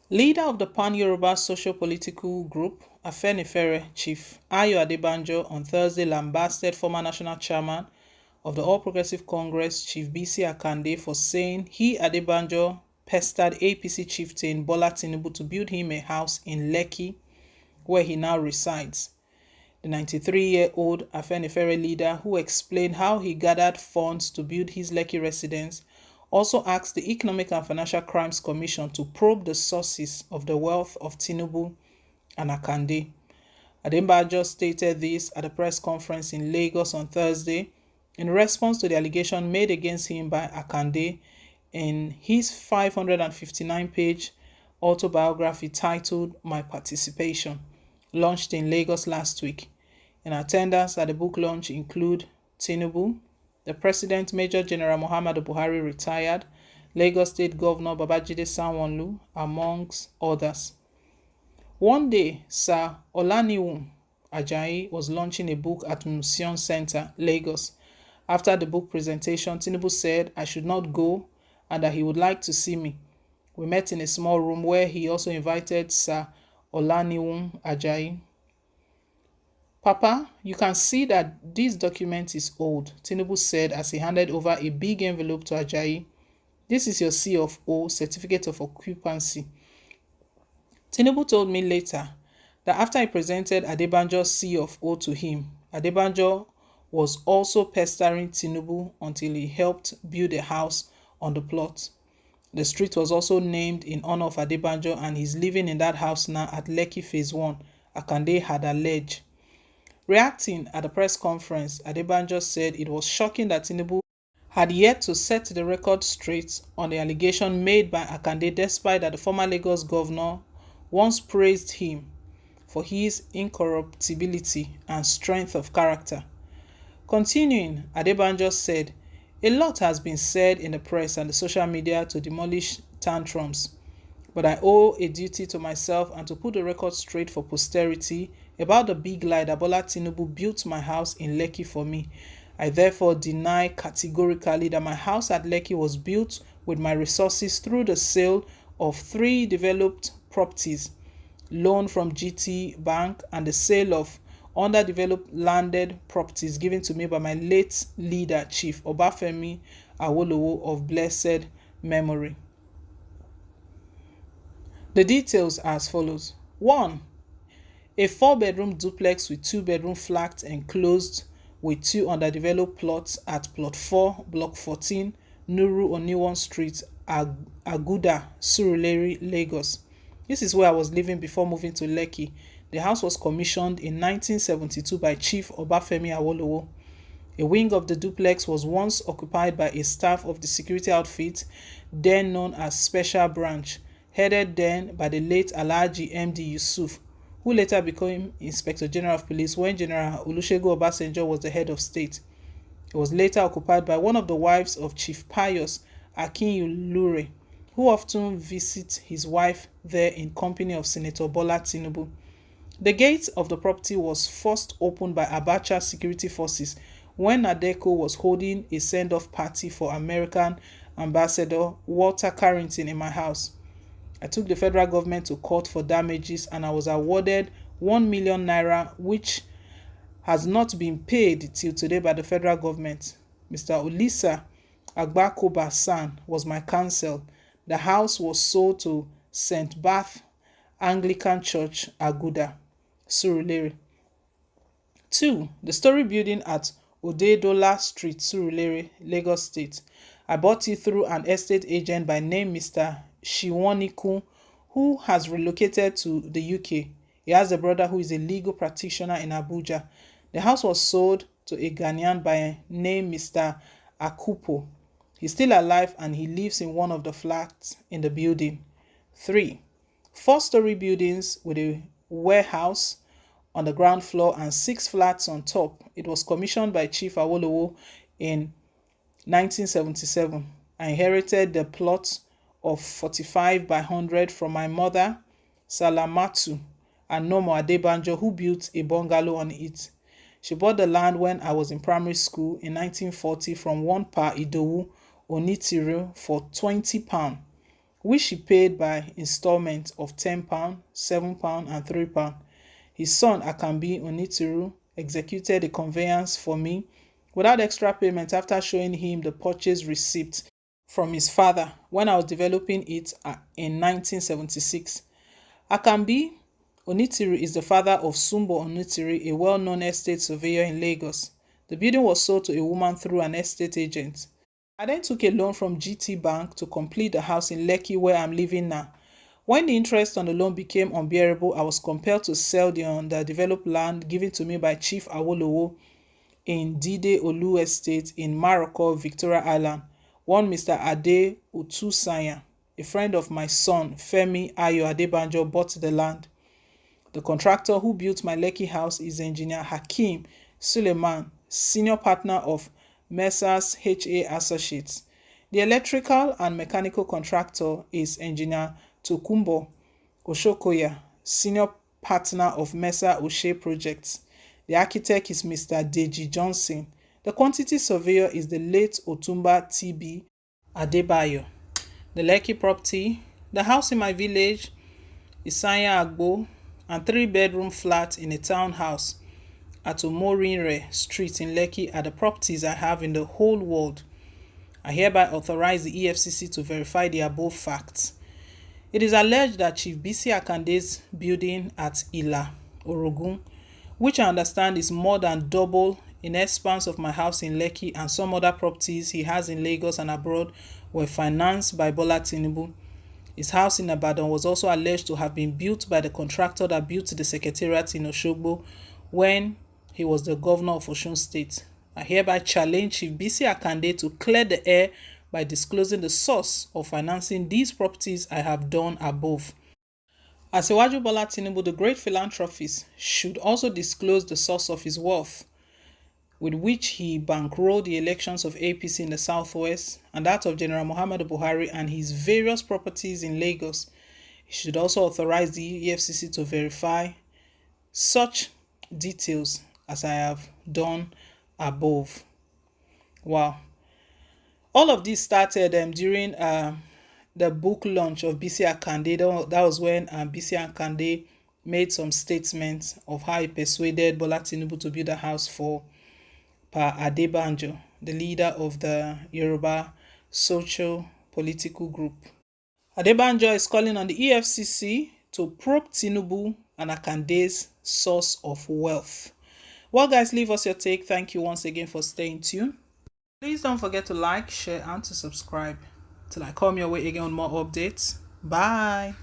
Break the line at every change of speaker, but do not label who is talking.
Leader of the Pan-Yoruba socio-political group, Afenifere Chief Ayo Adebanjo, on Thursday lambasted former national chairman of the All Progressive Congress, Chief BC Akande, for saying he, Adebanjo, pestered APC chieftain Bola Tinubu to build him a house in Lekki, where he now resides. The 93-year-old Afenifere leader, who explained how he gathered funds to build his Lekki residence, also asked the Economic and Financial Crimes Commission to probe the sources of the wealth of Tinubu and Akande. Adebanjo stated this at a press conference in Lagos on Thursday in response to the allegation made against him by Akande in his 559-page autobiography titled My Participation, launched in Lagos last week. In attendance at the book launch include Tinubu, the President Major General Muhammadu Buhari retired, Lagos State Governor Babajide Sanwo-Olu, amongst others. One day, Sir Olaniwun Ajayi was launching a book at Museum Center, Lagos. After the book presentation, Tinubu said I should not go and that he would like to see me. We met in a small room where he also invited Sir Olaniwun Ajayi. Papa, you can see that this document is old, Tinubu said as he handed over a big envelope to Ajayi. This is your C of O, Certificate of Occupancy. Tinubu told me later that after he presented Adebanjo's C of O to him, Adebanjo was also pestering Tinubu until he helped build a house on the plot. The street was also named in honor of Adebanjo and he's living in that house now at Lekki Phase 1, Akande had alleged. Reacting at the press conference, Adebanjo said it was shocking that Tinubu had yet to set the record straight on the allegation made by Akande, despite that the former Lagos governor once praised him for his incorruptibility and strength of character. Continuing, Adebanjo said, a lot has been said in the press and the social media to demolish tantrums, but I owe a duty to myself and to put the record straight for posterity about the big lie that Bola Tinubu built my house in Lekki for me. I therefore deny categorically that my house at Lekki was built with my resources through the sale of 3 developed properties, loan from GT Bank, and the sale of underdeveloped landed properties given to me by my late leader, Chief Obafemi Awolowo of blessed memory. The details are as follows. 1. A 4-bedroom duplex with 2-bedroom flats enclosed with 2 underdeveloped plots at Plot 4, Block 14, Nuru Oniwon Street, Aguda, Surulere, Lagos. This is where I was living before moving to Lekki. The house was commissioned in 1972 by Chief Obafemi Awolowo. A wing of the duplex was once occupied by a staff of the security outfit, then known as Special Branch, headed then by the late Alhaji MD Yusuf, who later became Inspector General of Police when General Olusegun Obasanjo was the head of state. It was later occupied by one of the wives of Chief Pius Akinyulure, who often visits his wife there in company of Senator Bola Tinubu. The gate of the property was first opened by Abacha security forces when Nadeko was holding a send-off party for American Ambassador Walter Carrington in my house. I took the federal government to court for damages and I was awarded 1 million naira, which has not been paid till today by the federal government. Mr. Olisa Agbakoba San was my counsel. The house was sold to St. Bath Anglican Church, Aguda, Surulere. 2. The story building at Odedola Street, Surulere, Lagos State. I bought it through an estate agent by name Mr. Shiwoniku, who has relocated to the UK. He has a brother who is a legal practitioner in Abuja. The house was sold to a Ghanaian by name Mr. Akupo. He's still alive and he lives in one of the flats in the building. 3. 4-story buildings with a warehouse on the ground floor and 6 flats on top. It was commissioned by Chief Awolowo in 1977. I inherited the plot of 45 by 100 from my mother, Salamatu Anomo Adebanjo, who built a bungalow on it. She bought the land when I was in primary school in 1940 from one Pa Idowu Onitiru for £20. which he paid by installment of £10, £7, and £3. His son, Akambi Onitiru, executed the conveyance for me without extra payment after showing him the purchase receipt from his father when I was developing it in 1976. Akambi Onitiru is the father of Sumbo Onitiru, a well-known estate surveyor in Lagos. The building was sold to a woman through an estate agent. I then took a loan from GT Bank to complete the house in Lekki where I'm living now. When the interest on the loan became unbearable, I was compelled to sell the underdeveloped land given to me by Chief Awolowo in Dide Olu Estate in Maroko, Victoria Island. One Mr. Ade Utusanya, a friend of my son, Femi Ayo ADEBANJO, bought the land. The contractor who built my Lekki house is Engineer Hakeem Suleiman, senior partner of Messrs. HA Associates. The electrical and mechanical contractor is Engineer Tokumbo Oshokoya, senior partner of Mesa Oshe Projects. The architect is Mr. Deji Johnson. The quantity surveyor is the late Otumba TB Adebayo. The Lekki property, the house in my village, Isanya Agbo, and 3-bedroom flat in a townhouse at Omorinre Street in Lekki are the properties I have in the whole world. I hereby authorize the EFCC to verify the above facts. It is alleged that Chief BC Akande's building at Ila, Orogun, which I understand is more than double in expanse of my house in Lekki and some other properties he has in Lagos and abroad, were financed by Bola Tinubu. His house in Ibadan was also alleged to have been built by the contractor that built the secretariat in Osogbo when he was the governor of Osun State. I hereby challenge Chief BC Akande to clear the air by disclosing the source of financing these properties I have done above. Asiwaju Bola Tinubu, the great philanthropist, should also disclose the source of his wealth, with which he bankrolled the elections of APC in the Southwest and that of General Muhammadu Buhari and his various properties in Lagos. He should also authorize the EFCC to verify such details as I have done above. Wow. All of this started during the book launch of BC Akande. That was when BC Akande made some statements of how he persuaded Bola Tinubu to build a house for Pa Adebanjo, the leader of the Yoruba social political group. Adebanjo is calling on the EFCC to probe Tinubu and Akande's source of wealth. Well, guys, leave us your take. Thank you once again for staying tuned. Please don't forget to like, share, and to subscribe. Till I come your way again on more updates. Bye.